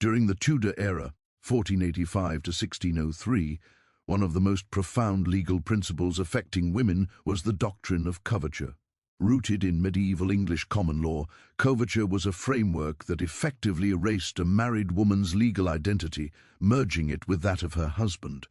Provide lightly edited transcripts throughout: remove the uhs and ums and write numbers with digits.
During the Tudor era, 1485 to 1603, one of the most profound legal principles affecting women was the doctrine of coverture. Rooted in medieval English common law, coverture was a framework that effectively erased a married woman's legal identity, merging it with that of her husband.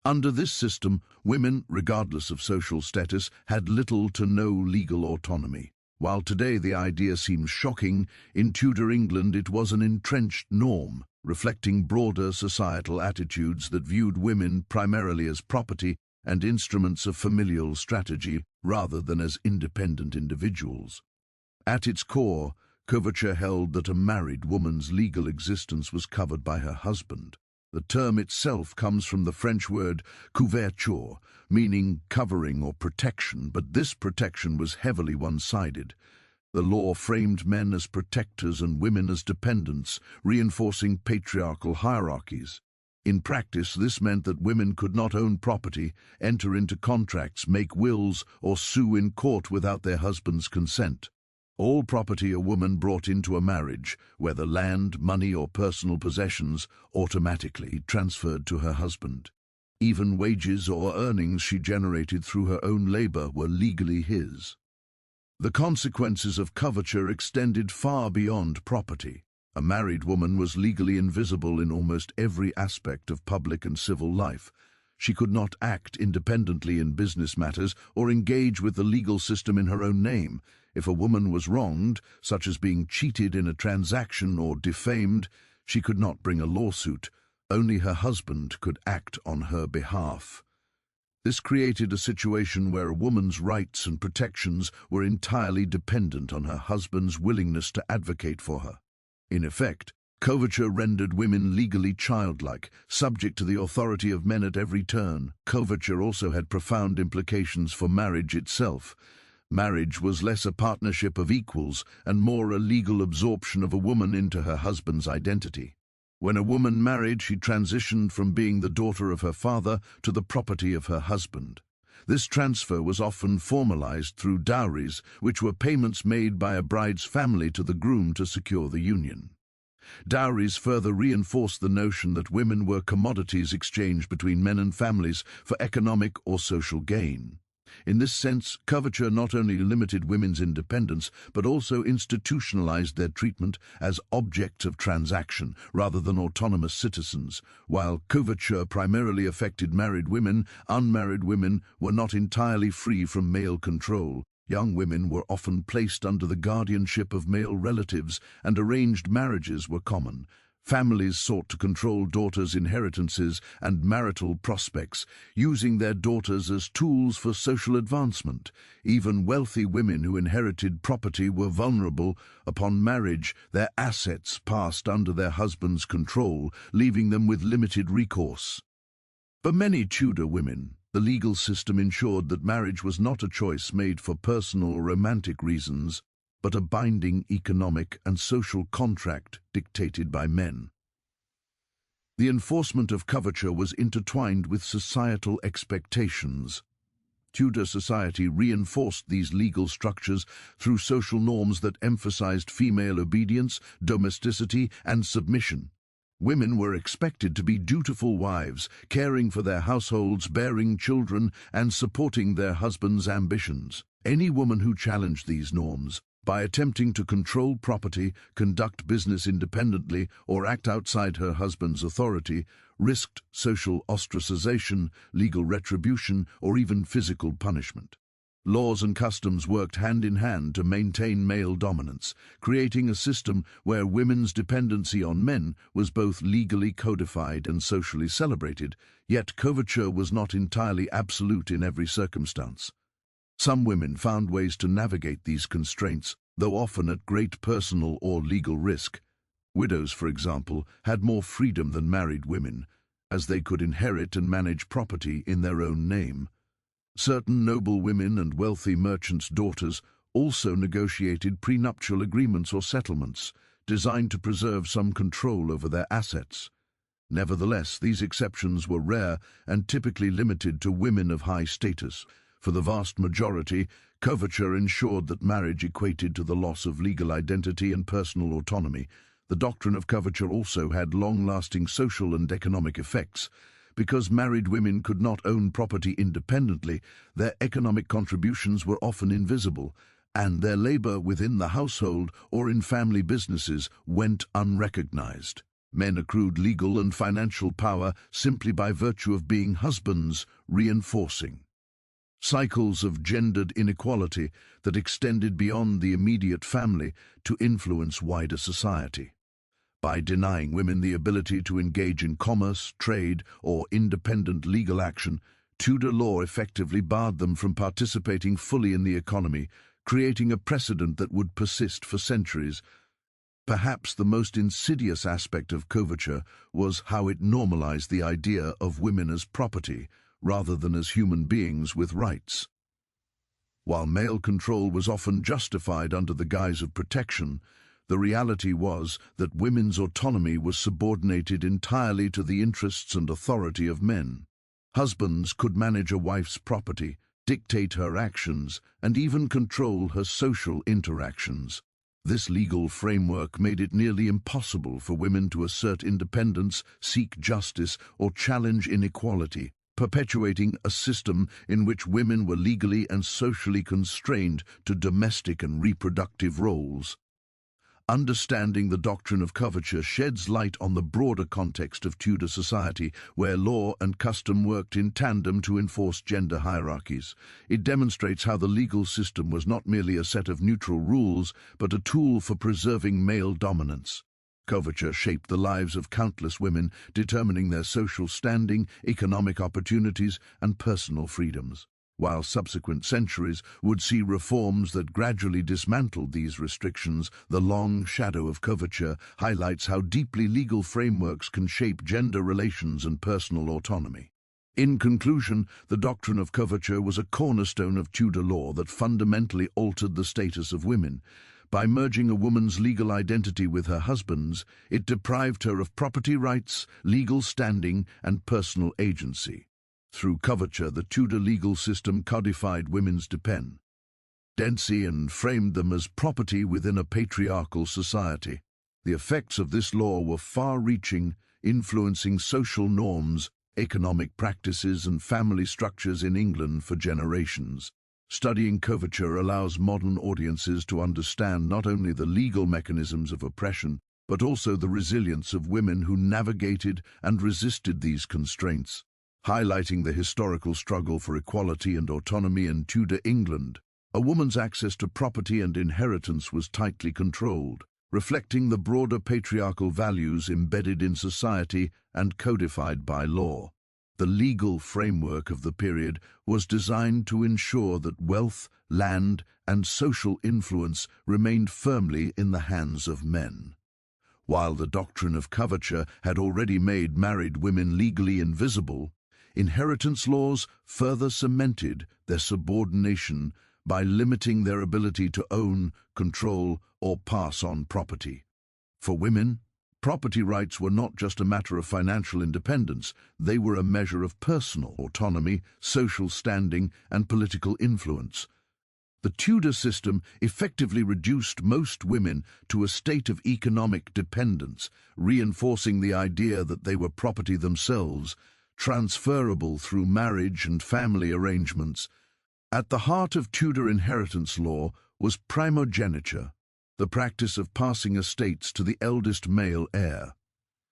Under this system, women, regardless of social status, had little to no legal autonomy. While today the idea seems shocking, in Tudor England it was an entrenched norm, reflecting broader societal attitudes that viewed women primarily as property and instruments of familial strategy rather than as independent individuals. At its core, coverture held that a married woman's legal existence was covered by her husband. The term itself comes from the French word couverture, meaning covering or protection, but this protection was heavily one-sided. The law framed men as protectors and women as dependents, reinforcing patriarchal hierarchies. In practice, this meant that women could not own property, enter into contracts, make wills, or sue in court without their husband's consent. All property a woman brought into a marriage, whether land, money, or personal possessions, automatically transferred to her husband. Even wages or earnings she generated through her own labor were legally his. The consequences of coverture extended far beyond property. A married woman was legally invisible in almost every aspect of public and civil life. She could not act independently in business matters or engage with the legal system in her own name. If a woman was wronged, such as being cheated in a transaction or defamed, she could not bring a lawsuit. Only her husband could act on her behalf. This created a situation where a woman's rights and protections were entirely dependent on her husband's willingness to advocate for her. In effect, coverture rendered women legally childlike, subject to the authority of men at every turn. Coverture also had profound implications for marriage itself. Marriage was less a partnership of equals and more a legal absorption of a woman into her husband's identity. When a woman married, she transitioned from being the daughter of her father to the property of her husband. This transfer was often formalized through dowries, which were payments made by a bride's family to the groom to secure the union. Dowries further reinforced the notion that women were commodities exchanged between men and families for economic or social gain. In this sense, coverture not only limited women's independence, but also institutionalized their treatment as objects of transaction rather than autonomous citizens. While coverture primarily affected married women, unmarried women were not entirely free from male control. Young women were often placed under the guardianship of male relatives, and arranged marriages were common. Families sought to control daughters' inheritances and marital prospects, using their daughters as tools for social advancement. Even wealthy women who inherited property were vulnerable. Upon marriage, their assets passed under their husband's control, leaving them with limited recourse. For many Tudor women, the legal system ensured that marriage was not a choice made for personal or romantic reasons, but a binding economic and social contract dictated by men. The enforcement of coverture was intertwined with societal expectations. Tudor society reinforced these legal structures through social norms that emphasized female obedience, domesticity, and submission. Women were expected to be dutiful wives, caring for their households, bearing children, and supporting their husbands' ambitions. Any woman who challenged these norms, by attempting to control property, conduct business independently, or act outside her husband's authority, risked social ostracization, legal retribution, or even physical punishment. Laws and customs worked hand in hand to maintain male dominance, creating a system where women's dependency on men was both legally codified and socially celebrated, yet coverture was not entirely absolute in every circumstance. Some women found ways to navigate these constraints, though often at great personal or legal risk. Widows, for example, had more freedom than married women, as they could inherit and manage property in their own name. Certain noble women and wealthy merchants' daughters also negotiated prenuptial agreements or settlements, designed to preserve some control over their assets. Nevertheless, these exceptions were rare and typically limited to women of high status. For the vast majority, coverture ensured that marriage equated to the loss of legal identity and personal autonomy. The The doctrine of coverture also had long-lasting social and economic effects. Because married women could not own property independently, their economic contributions were often invisible, and their labor within the household or in family businesses went unrecognized. Men accrued legal and financial power simply by virtue of being husbands, reinforcing cycles of gendered inequality that extended beyond the immediate family to influence wider society. By denying women the ability to engage in commerce, trade, or independent legal action, Tudor law effectively barred them from participating fully in the economy, creating a precedent that would persist for centuries. Perhaps the most insidious aspect of coverture was how it normalized the idea of women as property, rather than as human beings with rights. While male control was often justified under the guise of protection, the reality was that women's autonomy was subordinated entirely to the interests and authority of men. Husbands could manage a wife's property, dictate her actions, and even control her social interactions. This legal framework made it nearly impossible for women to assert independence, seek justice, or challenge inequality, perpetuating a system in which women were legally and socially constrained to domestic and reproductive roles. Understanding the doctrine of coverture sheds light on the broader context of Tudor society, where law and custom worked in tandem to enforce gender hierarchies. It demonstrates how the legal system was not merely a set of neutral rules, but a tool for preserving male dominance. Coverture shaped the lives of countless women, determining their social standing, economic opportunities, and personal freedoms. While subsequent centuries would see reforms that gradually dismantled these restrictions, the long shadow of coverture highlights how deeply legal frameworks can shape gender relations and personal autonomy. In conclusion, the doctrine of coverture was a cornerstone of Tudor law that fundamentally altered the status of women. By merging a woman's legal identity with her husband's, it deprived her of property rights, legal standing, and personal agency. Through coverture, the Tudor legal system codified women's dependency and framed them as property within a patriarchal society. The effects of this law were far-reaching, influencing social norms, economic practices, and family structures in England for generations. Studying coverture allows modern audiences to understand not only the legal mechanisms of oppression, but also the resilience of women who navigated and resisted these constraints. Highlighting the historical struggle for equality and autonomy in Tudor England, a woman's access to property and inheritance was tightly controlled, reflecting the broader patriarchal values embedded in society and codified by law. The legal framework of the period was designed to ensure that wealth, land, and social influence remained firmly in the hands of men. While the doctrine of coverture had already made married women legally invisible, inheritance laws further cemented their subordination by limiting their ability to own, control, or pass on property. For women, property rights were not just a matter of financial independence, they were a measure of personal autonomy, social standing, and political influence. The Tudor system effectively reduced most women to a state of economic dependence, reinforcing the idea that they were property themselves, transferable through marriage and family arrangements. At the heart of Tudor inheritance law was primogeniture, the practice of passing estates to the eldest male heir.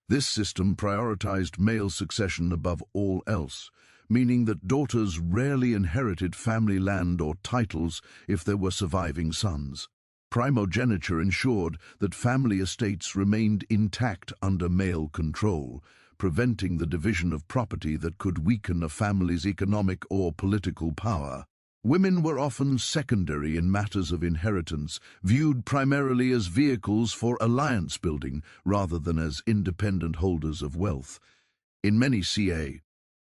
This system prioritized male succession above all else, meaning that daughters rarely inherited family land or titles if there were surviving sons. Primogeniture ensured that family estates remained intact under male control, preventing the division of property that could weaken a family's economic or political power. Women were often secondary in matters of inheritance, viewed primarily as vehicles for alliance building rather than as independent holders of wealth. In many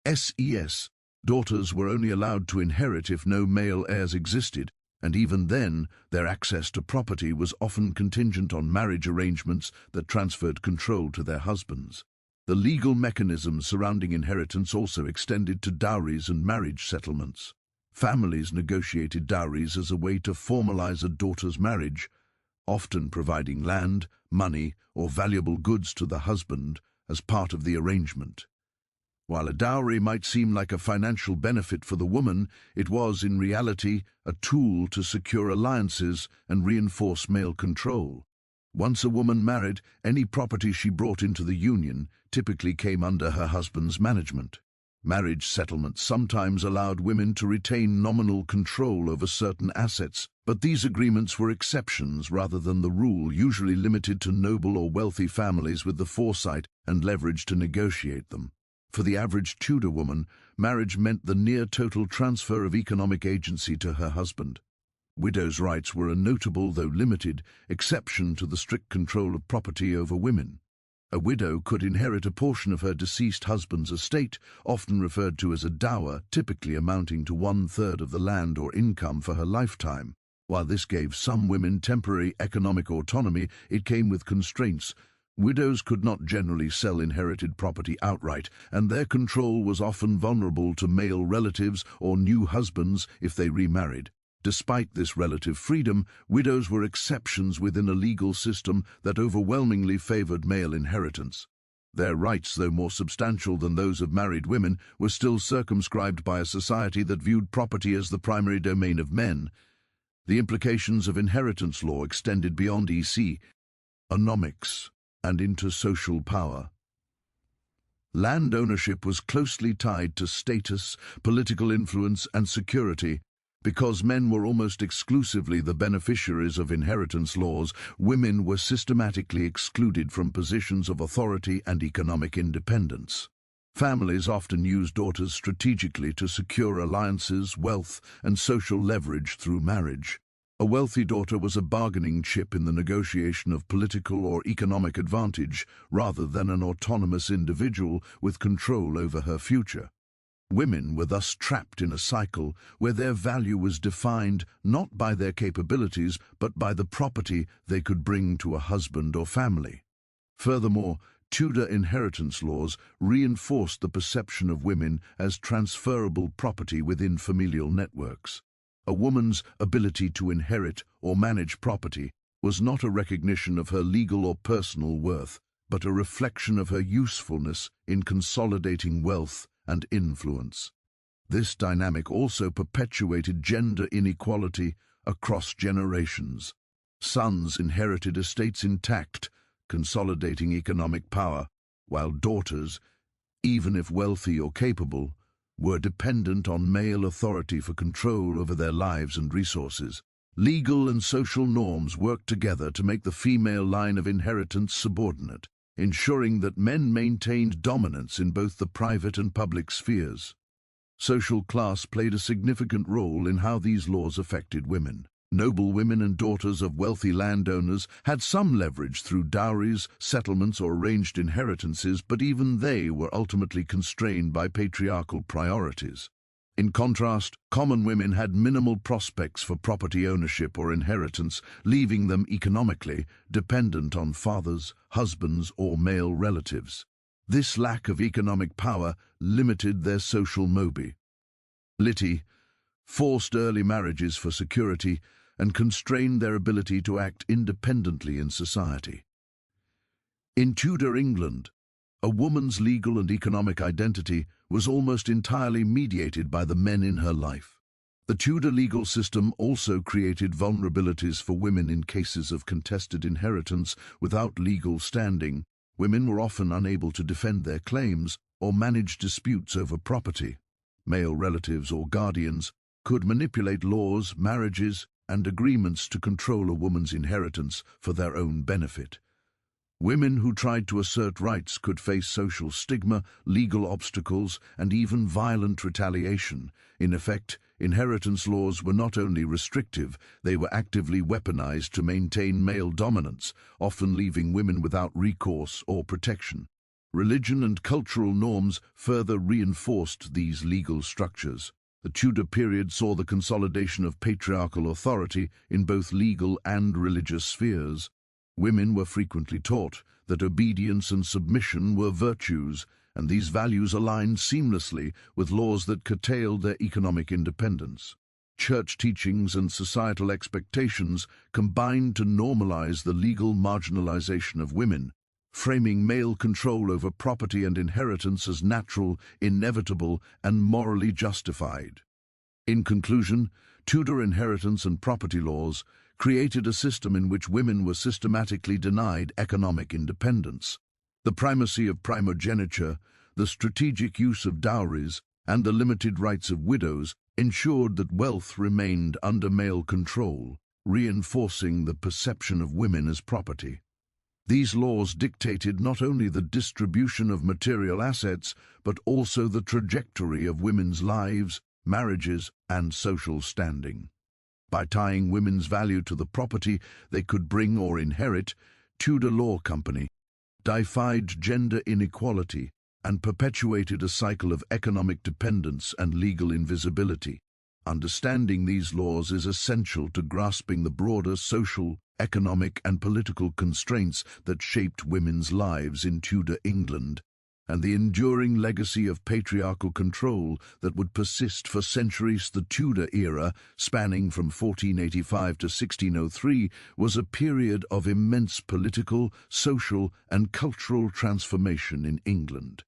CASES, daughters were only allowed to inherit if no male heirs existed, and even then, their access to property was often contingent on marriage arrangements that transferred control to their husbands. The legal mechanisms surrounding inheritance also extended to dowries and marriage settlements. Families negotiated dowries as a way to formalize a daughter's marriage. often providing land, money, or valuable goods to the husband as part of the arrangement. While a dowry might seem like a financial benefit for the woman, it was, in reality, a tool to secure alliances and reinforce male control. Once a woman married, any property she brought into the union typically came under her husband's management. Marriage settlements sometimes allowed women to retain nominal control over certain assets, but these agreements were exceptions rather than the rule, usually limited to noble or wealthy families with the foresight and leverage to negotiate them. For the average Tudor woman, marriage meant the near-total transfer of economic agency to her husband. Widows' rights were a notable, though limited, exception to the strict control of property over women. A widow could inherit a portion of her deceased husband's estate, often referred to as a dower, typically amounting to 1/3 of the land or income for her lifetime. While this gave some women temporary economic autonomy, it came with constraints. Widows could not generally sell inherited property outright, and their control was often vulnerable to male relatives or new husbands if they remarried. Despite this relative freedom, widows were exceptions within a legal system that overwhelmingly favored male inheritance. Their rights, though more substantial than those of married women, were still circumscribed by a society that viewed property as the primary domain of men. The implications of inheritance law extended beyond economics and into social power. Land ownership was closely tied to status, political influence, and security. Because men were almost exclusively the beneficiaries of inheritance laws, women were systematically excluded from positions of authority and economic independence. Families often used daughters strategically to secure alliances, wealth, and social leverage through marriage. A wealthy daughter was a bargaining chip in the negotiation of political or economic advantage, rather than an autonomous individual with control over her future. Women were thus trapped in a cycle where their value was defined not by their capabilities but by the property they could bring to a husband or family. Furthermore, Tudor inheritance laws reinforced the perception of women as transferable property within familial networks. A woman's ability to inherit or manage property was not a recognition of her legal or personal worth, but a reflection of her usefulness in consolidating wealth and influence. This dynamic also perpetuated gender inequality across generations. Sons inherited estates intact, consolidating economic power, while daughters, even if wealthy or capable, were dependent on male authority for control over their lives and resources. Legal and social norms worked together to make the female line of inheritance subordinate, ensuring that men maintained dominance in both the private and public spheres. Social class played a significant role in how these laws affected women. Noble women and daughters of wealthy landowners had some leverage through dowries, settlements, or arranged inheritances, but even they were ultimately constrained by patriarchal priorities. In contrast, common women had minimal prospects for property ownership or inheritance, leaving them economically dependent on fathers, husbands, or male relatives. This lack of economic power limited their social mobility, forced early marriages for security, and constrained their ability to act independently in society. In Tudor England, a woman's legal and economic identity was almost entirely mediated by the men in her life. The Tudor legal system also created vulnerabilities for women in cases of contested inheritance without legal standing. Women were often unable to defend their claims or manage disputes over property. Male relatives or guardians could manipulate laws, marriages, and agreements to control a woman's inheritance for their own benefit. Women who tried to assert rights could face social stigma, legal obstacles, and even violent retaliation. In effect, inheritance laws were not only restrictive, they were actively weaponized to maintain male dominance, often leaving women without recourse or protection. Religion and cultural norms further reinforced these legal structures. The Tudor period saw the consolidation of patriarchal authority in both legal and religious spheres. Women were frequently taught that obedience and submission were virtues, and these values aligned seamlessly with laws that curtailed their economic independence. Church teachings and societal expectations combined to normalize the legal marginalization of women, framing male control over property and inheritance as natural, inevitable, and morally justified. In conclusion, Tudor inheritance and property laws created a system in which women were systematically denied economic independence. The primacy of primogeniture, the strategic use of dowries, and the limited rights of widows ensured that wealth remained under male control, reinforcing the perception of women as property. These laws dictated not only the distribution of material assets, but also the trajectory of women's lives, marriages, and social standing. By tying women's value to the property they could bring or inherit, Tudor Law Company defied gender inequality and perpetuated a cycle of economic dependence and legal invisibility. Understanding these laws is essential to grasping the broader social, economic, and political constraints that shaped women's lives in Tudor England, and the enduring legacy of patriarchal control that would persist for centuries. The Tudor era, spanning from 1485 to 1603, was a period of immense political, social, and cultural transformation in England.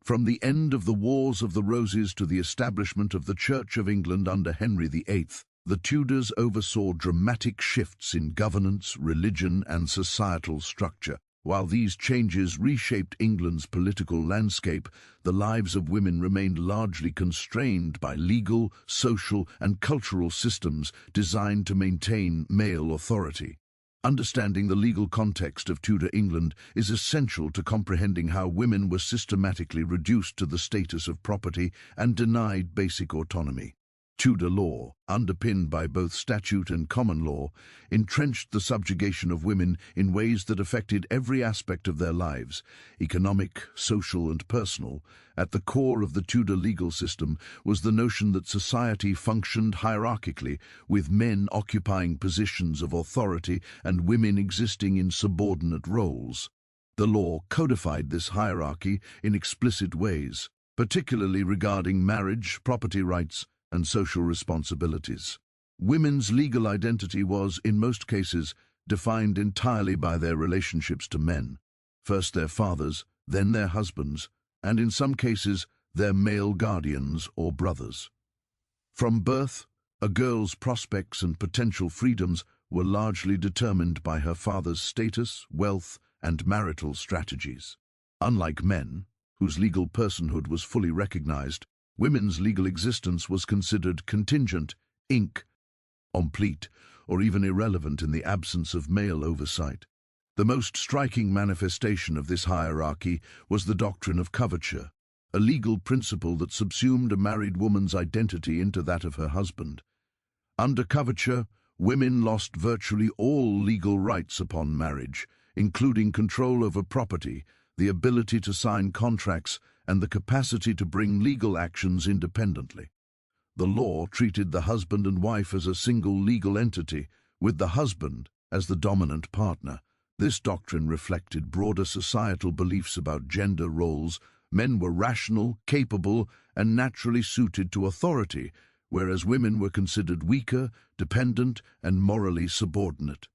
From the end of the Wars of the Roses to the establishment of the Church of England under Henry VIII, the Tudors oversaw dramatic shifts in governance, religion, and societal structure. While these changes reshaped England's political landscape, the lives of women remained largely constrained by legal, social, and cultural systems designed to maintain male authority. Understanding the legal context of Tudor England is essential to comprehending how women were systematically reduced to the status of property and denied basic autonomy. Tudor law, underpinned by both statute and common law, entrenched the subjugation of women in ways that affected every aspect of their lives, economic, social, and personal. At the core of the Tudor legal system was the notion that society functioned hierarchically, with men occupying positions of authority and women existing in subordinate roles. The law codified this hierarchy in explicit ways, particularly regarding marriage, property rights, and social responsibilities. Women's legal identity was, in most cases, defined entirely by their relationships to men, first their fathers, then their husbands, and in some cases, their male guardians or brothers. From birth, a girl's prospects and potential freedoms were largely determined by her father's status, wealth, and marital strategies. Unlike men, whose legal personhood was fully recognized, women's legal existence was considered contingent, incomplete, or even irrelevant in the absence of male oversight. The most striking manifestation of this hierarchy was the doctrine of coverture, a legal principle that subsumed a married woman's identity into that of her husband. Under coverture, women lost virtually all legal rights upon marriage, including control over property, the ability to sign contracts, and the capacity to bring legal actions independently. The law treated the husband and wife as a single legal entity, with the husband as the dominant partner. This doctrine reflected broader societal beliefs about gender roles. Men were rational, capable, and naturally suited to authority, whereas women were considered weaker, dependent, and morally subordinate.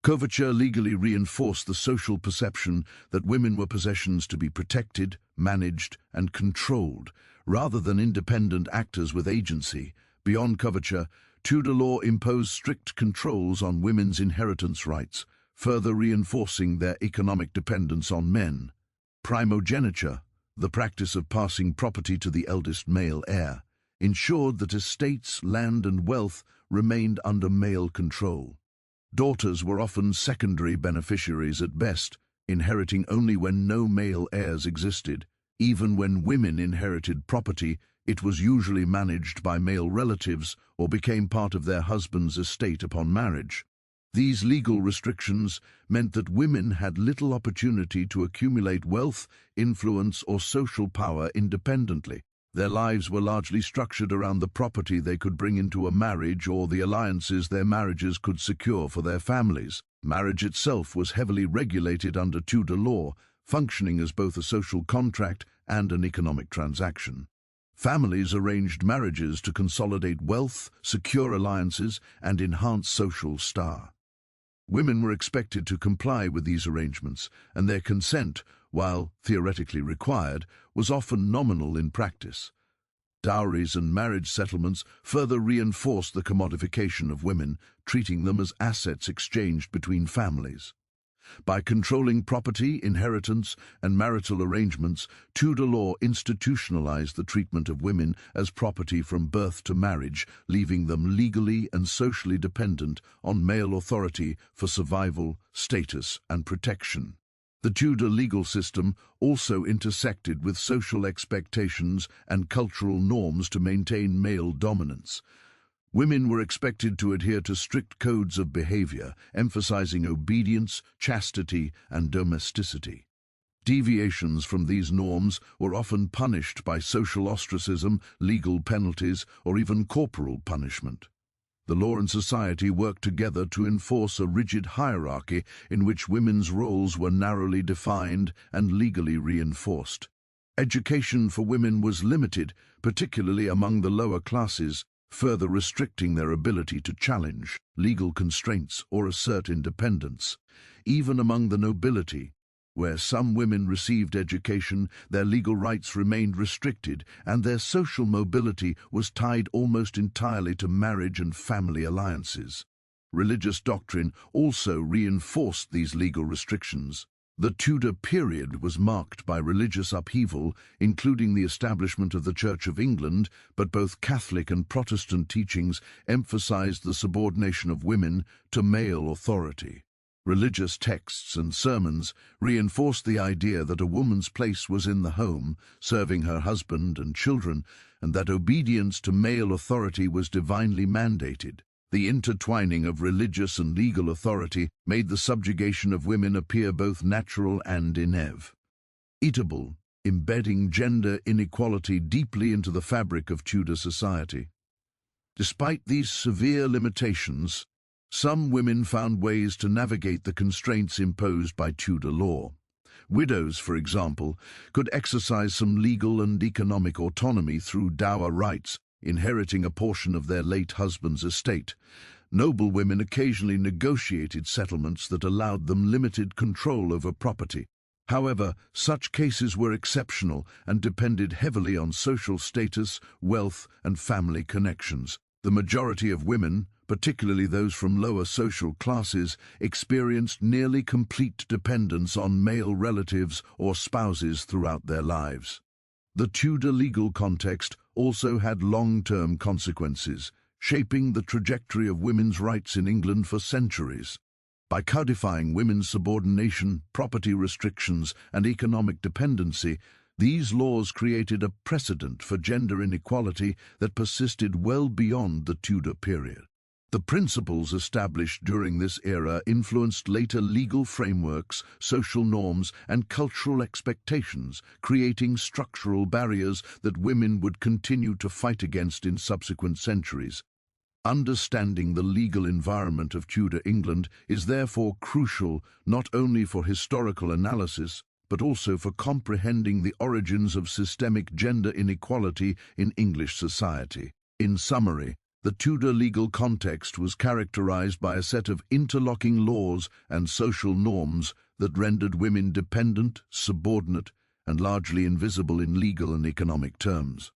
Coverture legally reinforced the social perception that women were possessions to be protected, managed, and controlled, rather than independent actors with agency. Beyond coverture, Tudor law imposed strict controls on women's inheritance rights, further reinforcing their economic dependence on men. Primogeniture, the practice of passing property to the eldest male heir, ensured that estates, land, and wealth remained under male control. Daughters were often secondary beneficiaries at best, inheriting only when no male heirs existed. Even when women inherited property, it was usually managed by male relatives or became part of their husband's estate upon marriage. These legal restrictions meant that women had little opportunity to accumulate wealth, influence, or social power independently. Their lives were largely structured around the property they could bring into a marriage or the alliances their marriages could secure for their families. Marriage itself was heavily regulated under Tudor law, functioning as both a social contract and an economic transaction. Families arranged marriages to consolidate wealth, secure alliances, and enhance social star. Women were expected to comply with these arrangements, and their consent, while theoretically required, was often nominal in practice. Dowries and marriage settlements further reinforced the commodification of women, treating them as assets exchanged between families. By controlling property, inheritance, and marital arrangements, Tudor law institutionalized the treatment of women as property from birth to marriage, leaving them legally and socially dependent on male authority for survival, status, and protection. The Tudor legal system also intersected with social expectations and cultural norms to maintain male dominance. Women were expected to adhere to strict codes of behavior, emphasizing obedience, chastity, and domesticity. Deviations from these norms were often punished by social ostracism, legal penalties, or even corporal punishment. The law and society worked together to enforce a rigid hierarchy in which women's roles were narrowly defined and legally reinforced. Education for women was limited, particularly among the lower classes, further restricting their ability to challenge legal constraints or assert independence. Even among the nobility, where some women received education, their legal rights remained restricted, and their social mobility was tied almost entirely to marriage and family alliances. Religious doctrine also reinforced these legal restrictions. The Tudor period was marked by religious upheaval, including the establishment of the Church of England, but both Catholic and Protestant teachings emphasized the subordination of women to male authority. Religious texts and sermons reinforced the idea that a woman's place was in the home, serving her husband and children, and that obedience to male authority was divinely mandated. The intertwining of religious and legal authority made the subjugation of women appear both natural and inevitable, embedding gender inequality deeply into the fabric of Tudor society. Despite these severe limitations, some women found ways to navigate the constraints imposed by Tudor law. Widows, for example, could exercise some legal and economic autonomy through dower rights, inheriting a portion of their late husband's estate. Noble women occasionally negotiated settlements that allowed them limited control over property. However, such cases were exceptional and depended heavily on social status, wealth, and family connections. The majority of women, particularly those from lower social classes, experienced nearly complete dependence on male relatives or spouses throughout their lives. The Tudor legal context also had long-term consequences, shaping the trajectory of women's rights in England for centuries. By codifying women's subordination, property restrictions, and economic dependency, these laws created a precedent for gender inequality that persisted well beyond the Tudor period. The principles established during this era influenced later legal frameworks, social norms, and cultural expectations, creating structural barriers that women would continue to fight against in subsequent centuries. Understanding the legal environment of Tudor England is therefore crucial not only for historical analysis, but also for comprehending the origins of systemic gender inequality in English society. In summary, the Tudor legal context was characterized by a set of interlocking laws and social norms that rendered women dependent, subordinate, and largely invisible in legal and economic terms.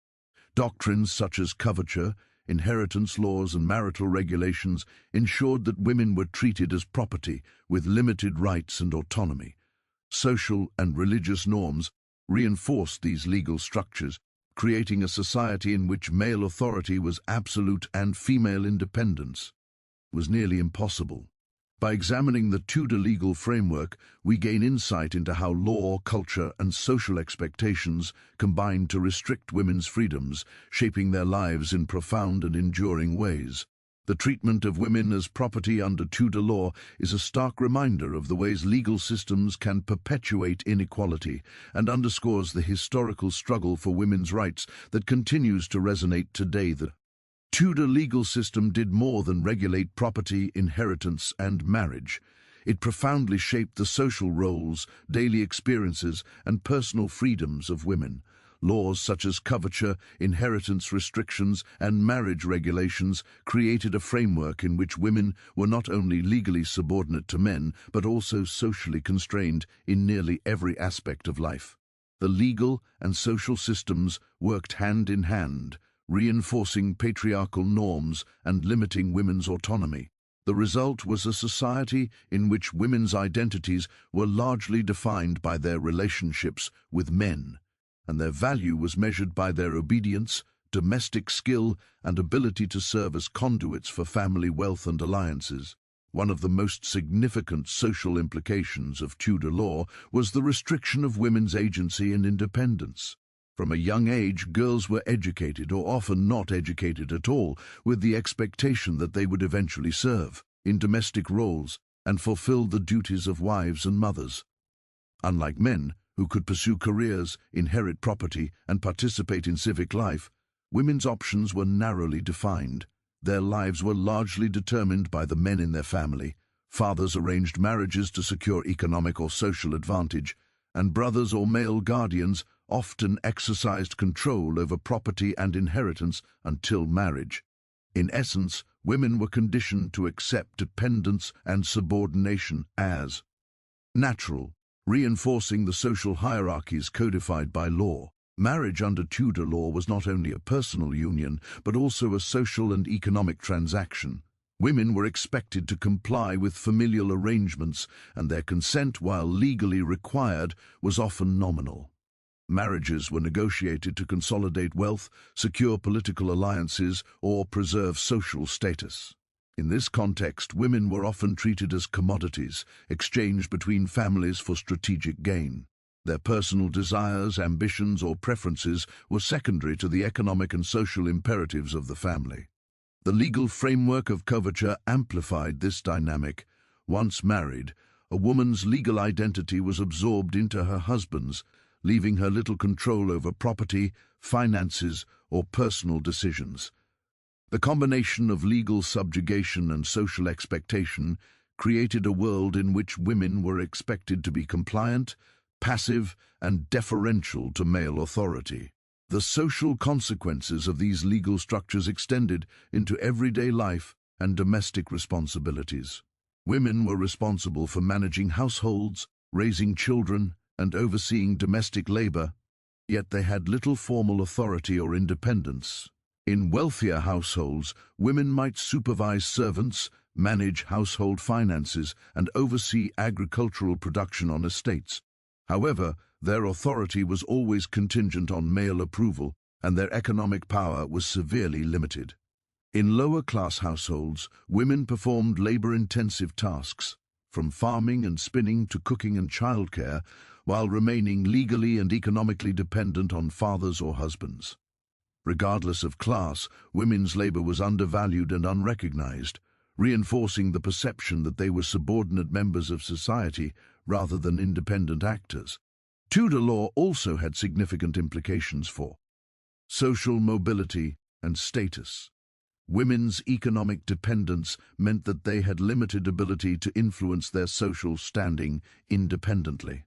Doctrines such as coverture, inheritance laws, and marital regulations ensured that women were treated as property with limited rights and autonomy. Social and religious norms reinforced these legal structures, creating a society in which male authority was absolute and female independence was nearly impossible. By examining the Tudor legal framework, we gain insight into how law, culture, and social expectations combined to restrict women's freedoms, shaping their lives in profound and enduring ways. The treatment of women as property under Tudor law is a stark reminder of the ways legal systems can perpetuate inequality and underscores the historical struggle for women's rights that continues to resonate today. The Tudor legal system did more than regulate property, inheritance, and marriage. It profoundly shaped the social roles, daily experiences, and personal freedoms of women. Laws such as coverture, inheritance restrictions, and marriage regulations created a framework in which women were not only legally subordinate to men, but also socially constrained in nearly every aspect of life. The legal and social systems worked hand in hand, reinforcing patriarchal norms and limiting women's autonomy. The result was a society in which women's identities were largely defined by their relationships with men, and their value was measured by their obedience, domestic skill, and ability to serve as conduits for family wealth and alliances. One of the most significant social implications of Tudor law was the restriction of women's agency and independence. From a young age, girls were educated, or often not educated at all, with the expectation that they would eventually serve in domestic roles and fulfill the duties of wives and mothers. Unlike men, who could pursue careers, inherit property, and participate in civic life, women's options were narrowly defined. Their lives were largely determined by the men in their family. Fathers arranged marriages to secure economic or social advantage, and brothers or male guardians often exercised control over property and inheritance until marriage. In essence, women were conditioned to accept dependence and subordination as natural, reinforcing the social hierarchies codified by law. Marriage under Tudor law was not only a personal union, but also a social and economic transaction. Women were expected to comply with familial arrangements, and their consent, while legally required, was often nominal. Marriages were negotiated to consolidate wealth, secure political alliances, or preserve social status. In this context, women were often treated as commodities, exchanged between families for strategic gain. Their personal desires, ambitions, or preferences were secondary to the economic and social imperatives of the family. The legal framework of coverture amplified this dynamic. Once married, a woman's legal identity was absorbed into her husband's, leaving her little control over property, finances, or personal decisions. The combination of legal subjugation and social expectation created a world in which women were expected to be compliant, passive, and deferential to male authority. The social consequences of these legal structures extended into everyday life and domestic responsibilities. Women were responsible for managing households, raising children, and overseeing domestic labor, yet they had little formal authority or independence. In wealthier households, women might supervise servants, manage household finances, and oversee agricultural production on estates. However, their authority was always contingent on male approval, and their economic power was severely limited. In lower-class households, women performed labor-intensive tasks, from farming and spinning to cooking and childcare, while remaining legally and economically dependent on fathers or husbands. Regardless of class, women's labor was undervalued and unrecognized, reinforcing the perception that they were subordinate members of society rather than independent actors. Tudor law also had significant implications for social mobility and status. Women's economic dependence meant that they had limited ability to influence their social standing independently.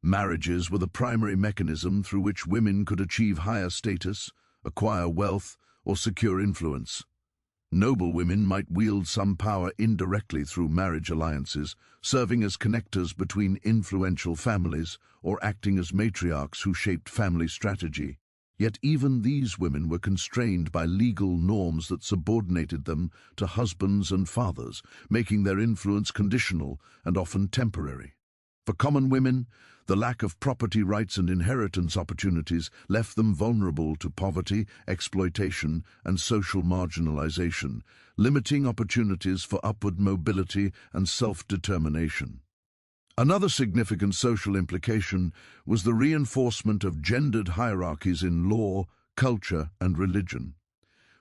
Marriages were the primary mechanism through which women could achieve higher status, acquire wealth, or secure influence. Noble women might wield some power indirectly through marriage alliances, serving as connectors between influential families or acting as matriarchs who shaped family strategy. Yet even these women were constrained by legal norms that subordinated them to husbands and fathers, making their influence conditional and often temporary. For common women, the lack of property rights and inheritance opportunities left them vulnerable to poverty, exploitation, and social marginalization, limiting opportunities for upward mobility and self-determination. Another significant social implication was the reinforcement of gendered hierarchies in law, culture, and religion.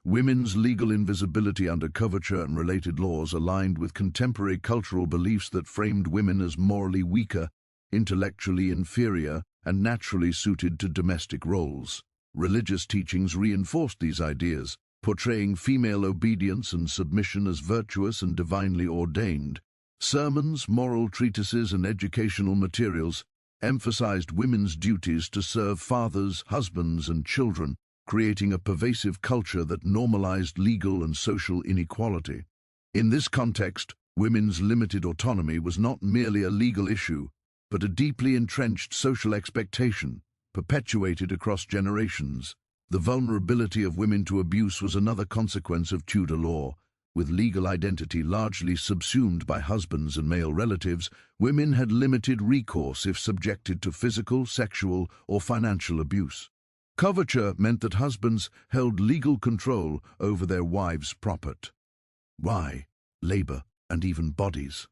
Women's legal invisibility under coverture and related laws aligned with contemporary cultural beliefs that framed women as morally weaker, intellectually inferior, and naturally suited to domestic roles. Religious teachings reinforced these ideas, portraying female obedience and submission as virtuous and divinely ordained. Sermons, moral treatises, and educational materials emphasized women's duties to serve fathers, husbands, and children, creating a pervasive culture that normalized legal and social inequality. In this context, women's limited autonomy was not merely a legal issue, but a deeply entrenched social expectation, perpetuated across generations. The vulnerability of women to abuse was another consequence of Tudor law. With legal identity largely subsumed by husbands and male relatives, women had limited recourse if subjected to physical, sexual, or financial abuse. Coverture meant that husbands held legal control over their wives' property, labor, and even bodies.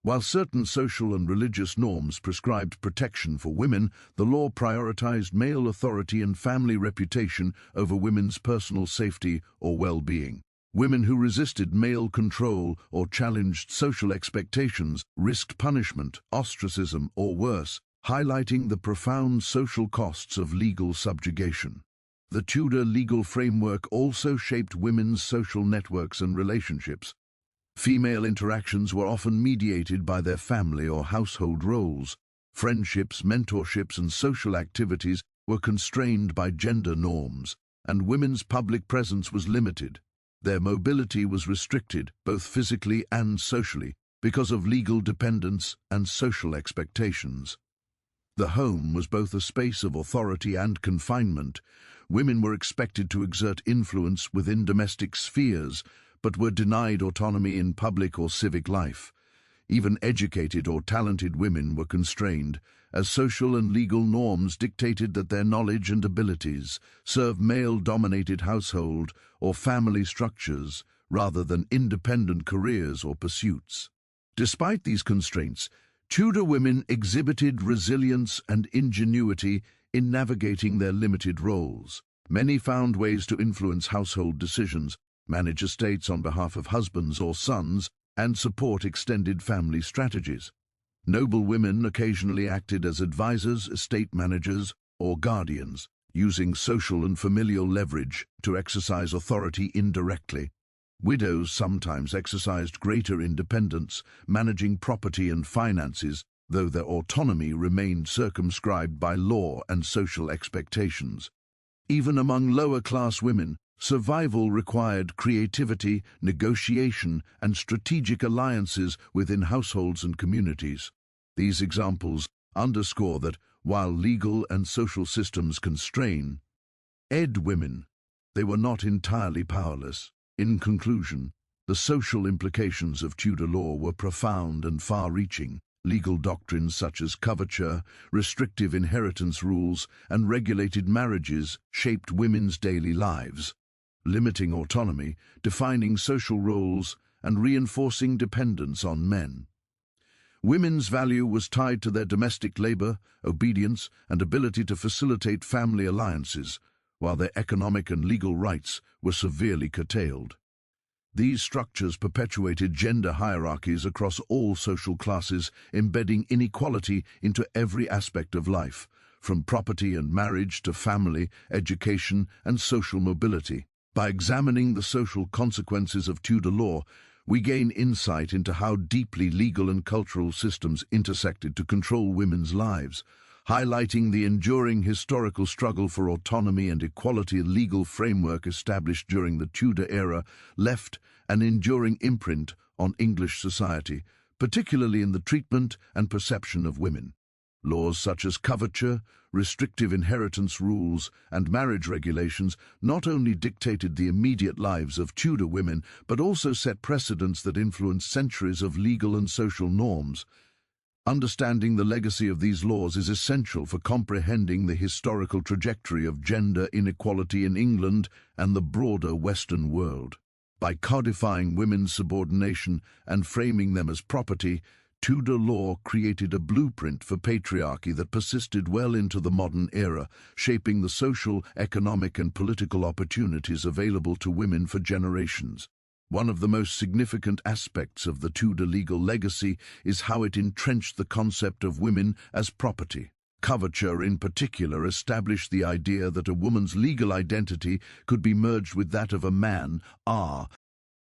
While certain social and religious norms prescribed protection for women, the law prioritized male authority and family reputation over women's personal safety or well-being. Women who resisted male control or challenged social expectations risked punishment, ostracism, or worse, highlighting the profound social costs of legal subjugation. The Tudor legal framework also shaped women's social networks and relationships. Female interactions were often mediated by their family or household roles. Friendships, mentorships, and social activities were constrained by gender norms, and women's public presence was limited. Their mobility was restricted, both physically and socially, because of legal dependence and social expectations. The home was both a space of authority and confinement. Women were expected to exert influence within domestic spheres, but were denied autonomy in public or civic life. Even educated or talented women were constrained, as social and legal norms dictated that their knowledge and abilities serve male-dominated household or family structures rather than independent careers or pursuits. Despite these constraints, Tudor women exhibited resilience and ingenuity in navigating their limited roles. Many found ways to influence household decisions, manage estates on behalf of husbands or sons, and support extended family strategies. Noble women occasionally acted as advisors, estate managers, or guardians, using social and familial leverage to exercise authority indirectly. Widows sometimes exercised greater independence, managing property and finances, though their autonomy remained circumscribed by law and social expectations. Even among lower-class women, survival required creativity, negotiation, and strategic alliances within households and communities. These examples underscore that, while legal and social systems constrain women, they were not entirely powerless. In conclusion, the social implications of Tudor law were profound and far-reaching. Legal doctrines such as coverture, restrictive inheritance rules, and regulated marriages shaped women's daily lives, limiting autonomy, defining social roles, and reinforcing dependence on men. Women's value was tied to their domestic labor, obedience, and ability to facilitate family alliances, while their economic and legal rights were severely curtailed. These structures perpetuated gender hierarchies across all social classes, embedding inequality into every aspect of life, from property and marriage to family, education, and social mobility. By examining the social consequences of Tudor law, we gain insight into how deeply legal and cultural systems intersected to control women's lives. Highlighting the enduring historical struggle for autonomy and equality. Legal framework established during the Tudor era left an enduring imprint on English society, particularly in the treatment and perception of women. Laws such as coverture, restrictive inheritance rules, and marriage regulations not only dictated the immediate lives of Tudor women, but also set precedents that influenced centuries of legal and social norms. Understanding the legacy of these laws is essential for comprehending the historical trajectory of gender inequality in England and the broader Western world. By codifying women's subordination and framing them as property, Tudor law created a blueprint for patriarchy that persisted well into the modern era, shaping the social, economic, and political opportunities available to women for generations. One of the most significant aspects of the Tudor legal legacy is how it entrenched the concept of women as property. Coverture, in particular, established the idea that a woman's legal identity could be merged with that of a man,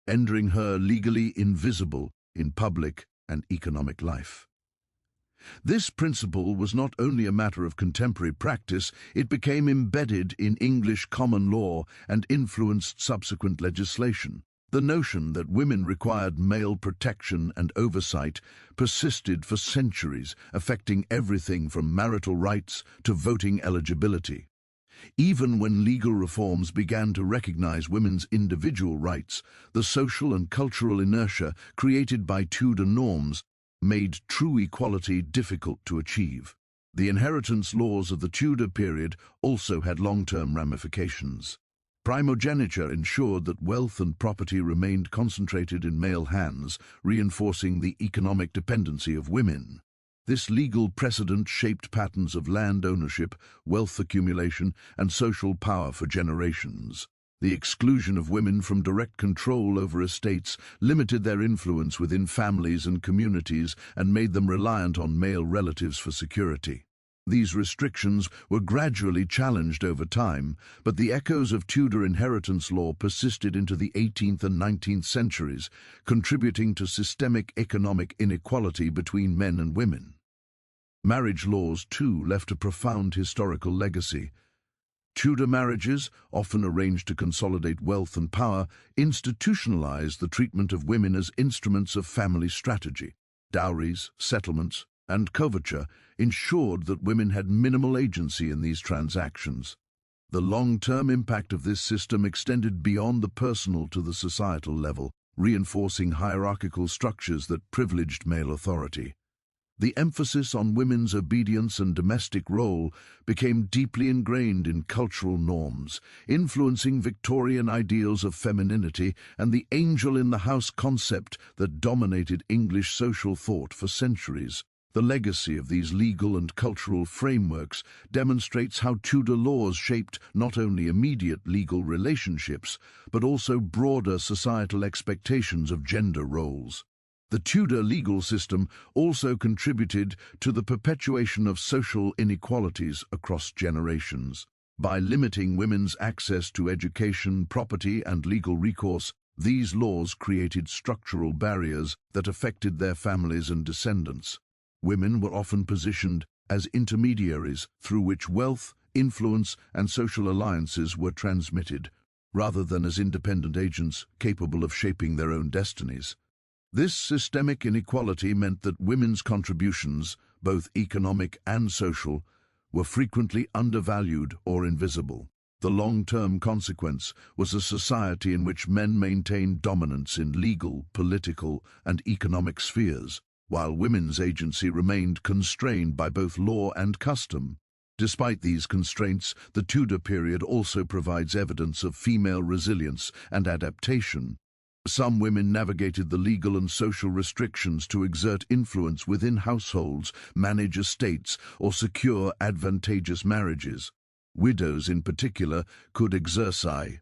rendering her legally invisible in public and economic life. This principle was not only a matter of contemporary practice, it became embedded in English common law and influenced subsequent legislation. The notion that women required male protection and oversight persisted for centuries, affecting everything from marital rights to voting eligibility. Even when legal reforms began to recognize women's individual rights, the social and cultural inertia created by Tudor norms made true equality difficult to achieve. The inheritance laws of the Tudor period also had long-term ramifications. Primogeniture ensured that wealth and property remained concentrated in male hands, reinforcing the economic dependency of women. This legal precedent shaped patterns of land ownership, wealth accumulation, and social power for generations. The exclusion of women from direct control over estates limited their influence within families and communities and made them reliant on male relatives for security. These restrictions were gradually challenged over time, but the echoes of Tudor inheritance law persisted into the 18th and 19th centuries, contributing to systemic economic inequality between men and women. Marriage laws, too, left a profound historical legacy. Tudor marriages, often arranged to consolidate wealth and power, institutionalized the treatment of women as instruments of family strategy. Dowries, settlements, and coverture ensured that women had minimal agency in these transactions. The long-term impact of this system extended beyond the personal to the societal level, reinforcing hierarchical structures that privileged male authority. The emphasis on women's obedience and domestic role became deeply ingrained in cultural norms, influencing Victorian ideals of femininity and the angel in the house concept that dominated English social thought for centuries. The legacy of these legal and cultural frameworks demonstrates how Tudor laws shaped not only immediate legal relationships, but also broader societal expectations of gender roles. The Tudor legal system also contributed to the perpetuation of social inequalities across generations. By limiting women's access to education, property, and legal recourse, these laws created structural barriers that affected their families and descendants. Women were often positioned as intermediaries through which wealth, influence, and social alliances were transmitted, rather than as independent agents capable of shaping their own destinies. This systemic inequality meant that women's contributions, both economic and social, were frequently undervalued or invisible. The long-term consequence was a society in which men maintained dominance in legal, political, and economic spheres, while women's agency remained constrained by both law and custom. Despite these constraints, the Tudor period also provides evidence of female resilience and adaptation. Some women navigated the legal and social restrictions to exert influence within households, manage estates, or secure advantageous marriages. Widows, in particular, could exercise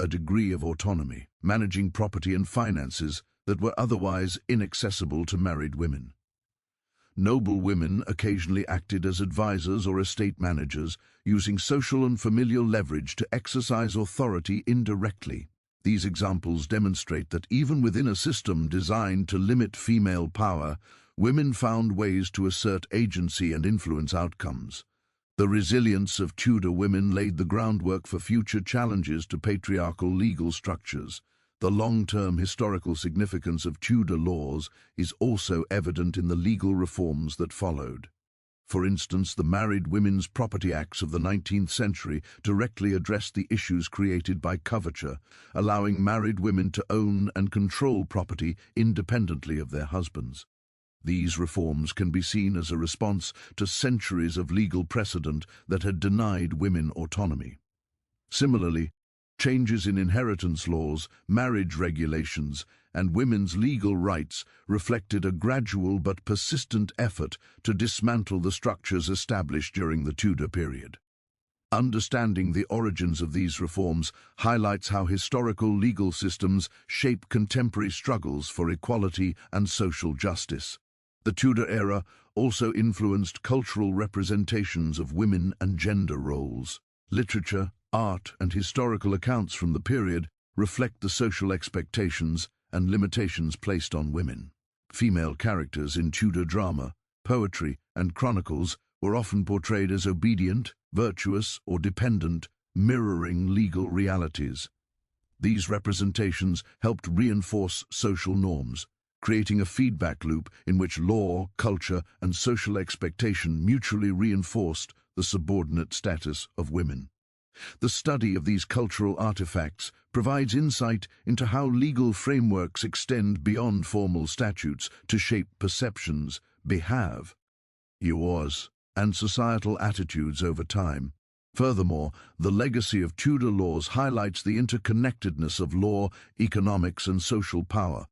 a degree of autonomy, managing property and finances that were otherwise inaccessible to married women. Noble women occasionally acted as advisors or estate managers, using social and familial leverage to exercise authority indirectly. These examples demonstrate that even within a system designed to limit female power, women found ways to assert agency and influence outcomes. The resilience of Tudor women laid the groundwork for future challenges to patriarchal legal structures. The long-term historical significance of Tudor laws is also evident in the legal reforms that followed. For instance, the Married Women's Property Acts of the 19th century directly addressed the issues created by coverture, allowing married women to own and control property independently of their husbands. These reforms can be seen as a response to centuries of legal precedent that had denied women autonomy. Similarly, changes in inheritance laws, marriage regulations, and women's legal rights reflected a gradual but persistent effort to dismantle the structures established during the Tudor period. Understanding the origins of these reforms highlights how historical legal systems shape contemporary struggles for equality and social justice. The Tudor era also influenced cultural representations of women and gender roles. Literature, art, and historical accounts from the period reflect the social expectations and limitations placed on women. Female characters in Tudor drama, poetry, and chronicles were often portrayed as obedient, virtuous, or dependent, mirroring legal realities. These representations helped reinforce social norms, creating a feedback loop in which law, culture, and social expectation mutually reinforced the subordinate status of women. The study of these cultural artifacts provides insight into how legal frameworks extend beyond formal statutes to shape perceptions, behaviors, and societal attitudes over time. Furthermore, the legacy of Tudor laws highlights the interconnectedness of law, economics, and social power.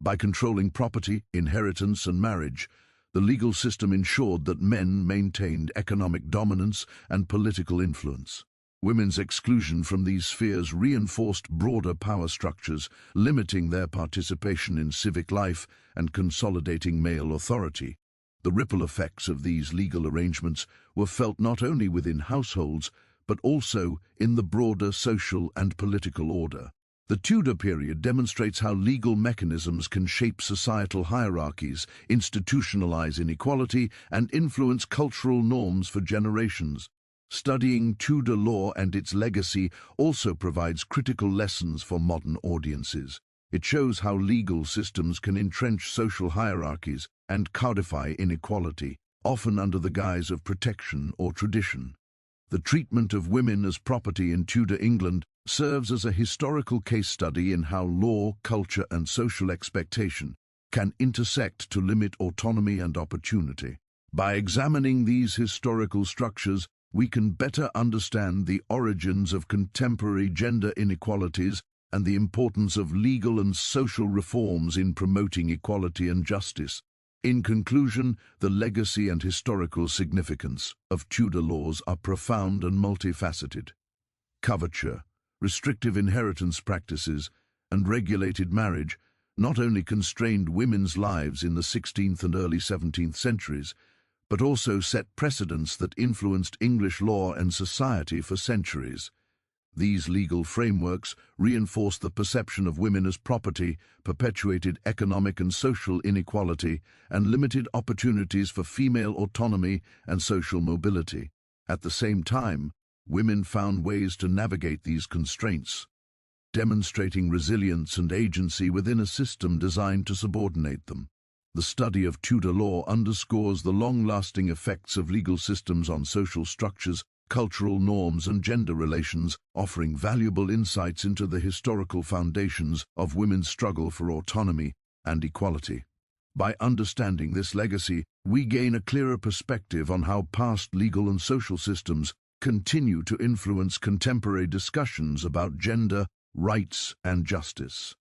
By controlling property, inheritance, and marriage, the legal system ensured that men maintained economic dominance and political influence. Women's exclusion from these spheres reinforced broader power structures, limiting their participation in civic life and consolidating male authority. The ripple effects of these legal arrangements were felt not only within households, but also in the broader social and political order. The Tudor period demonstrates how legal mechanisms can shape societal hierarchies, institutionalize inequality, and influence cultural norms for generations. Studying Tudor law and its legacy also provides critical lessons for modern audiences. It shows how legal systems can entrench social hierarchies and codify inequality, often under the guise of protection or tradition. The treatment of women as property in Tudor England serves as a historical case study in how law, culture, and social expectation can intersect to limit autonomy and opportunity. By examining these historical structures, we can better understand the origins of contemporary gender inequalities and the importance of legal and social reforms in promoting equality and justice. In conclusion, the legacy and historical significance of Tudor laws are profound and multifaceted. Coverture, restrictive inheritance practices, and regulated marriage not only constrained women's lives in the 16th and early 17th centuries, but also set precedents that influenced English law and society for centuries. These legal frameworks reinforced the perception of women as property, perpetuated economic and social inequality, and limited opportunities for female autonomy and social mobility. At the same time, women found ways to navigate these constraints, demonstrating resilience and agency within a system designed to subordinate them. The study of Tudor law underscores the long-lasting effects of legal systems on social structures, cultural norms, and gender relations, offering valuable insights into the historical foundations of women's struggle for autonomy and equality. By understanding this legacy, we gain a clearer perspective on how past legal and social systems continue to influence contemporary discussions about gender, rights, and justice.